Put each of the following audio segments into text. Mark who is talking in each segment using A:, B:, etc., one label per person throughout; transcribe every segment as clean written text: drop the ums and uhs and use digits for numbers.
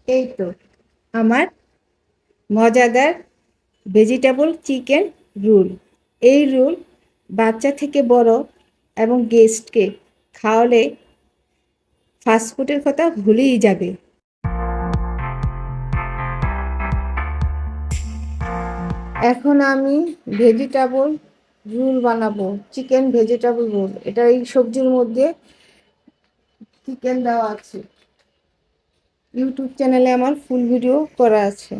A: এই তো আমার মজাদার ভেজিটেবল চিকেন রোল। এই রোল বাচ্চা থেকে বড় এবং গেস্টকে খাওয়ালে ফাস্টফুডের কথা ভুলেই যাবে। এখন আমি ভেজিটেবল রোল বানাবো, চিকেন ভেজিটেবল রোল। এটা এই সবজির মধ্যে চিকেন দেওয়া আছে। ইউটিউব চ্যানেলে আমার ফুল ভিডিও করা আছে,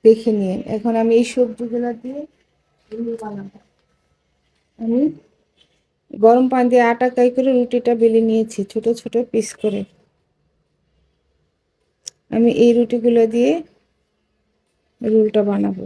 A: দেখে নিন। এখন আমি এই সবজিগুলো দিয়ে রোল বানাবো। আমি গরম পানি দিয়ে আটা কাই করে রুটিটা বেলে নিয়েছি ছোট ছোট পিস করে। আমি এই রুটিগুলো দিয়ে রোলটা বানাবো।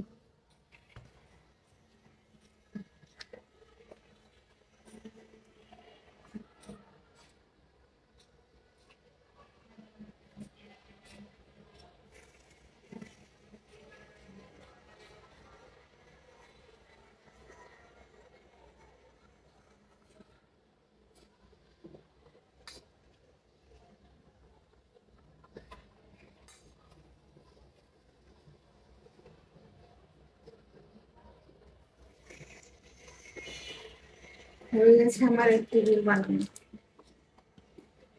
A: হয়ে গেছে আমার একটি রোল বানানো।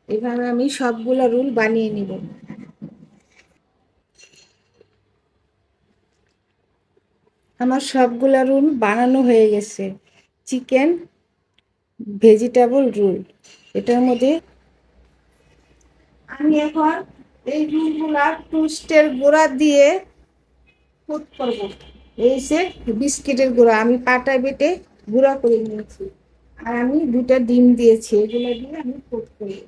A: এভাবে আমি সবগুলো রোল বানিয়ে নিব। আমার সবগুলা রোল বানানো হয়ে গেছে। Chicken vegetable roll. এটার মধ্যে আমি এখন এই রোলগুলা টোস্টের গুঁড়া দিয়ে কোট করবো। এই যে বিস্কিটের গুঁড়া আমি পাটায় বেটে গুঁড়া করে নিয়েছি, আর আমি দুটা ডিম দিয়েছি, এগুলো দিয়ে আমি কোট করবো।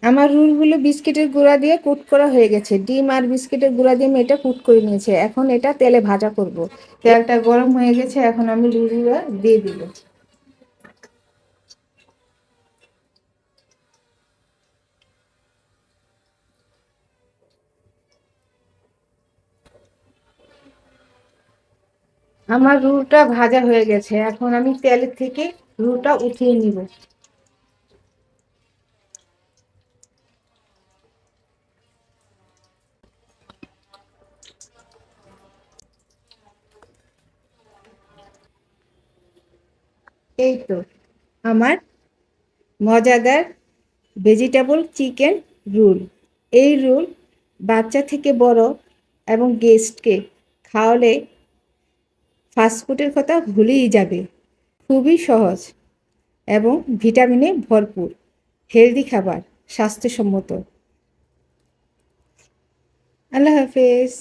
A: আমার রোলগুলো বিস্কিটের গুঁড়া দিয়ে কোট করা হয়ে গেছে। ডিম আর বিস্কিটের গুঁড়া দিয়ে আমি এটা কোট করে নিয়েছি। এখন এটা তেলে ভাজা করব। তেলটা গরম হয়ে গেছে, এখন আমি রোলগুলো দিয়ে দিব। আমার রুলটা ভাজা হয়ে গেছে, এখন আমি তেল থেকে রুলটা উঠিয়ে নিব। এই তো আমার মজাদার ভেজিটেবল চিকেন রোল। এই রোল বাচ্চা থেকে বড় এবং গেস্টকে খাওয়ালে ফাস্টফুডের কথা ভুলেই যাবে। খুবই সহজ এবং ভিটামিনে ভরপুর হেলদি খাবার, স্বাস্থ্যসম্মত। আল্লাহ হাফেজ।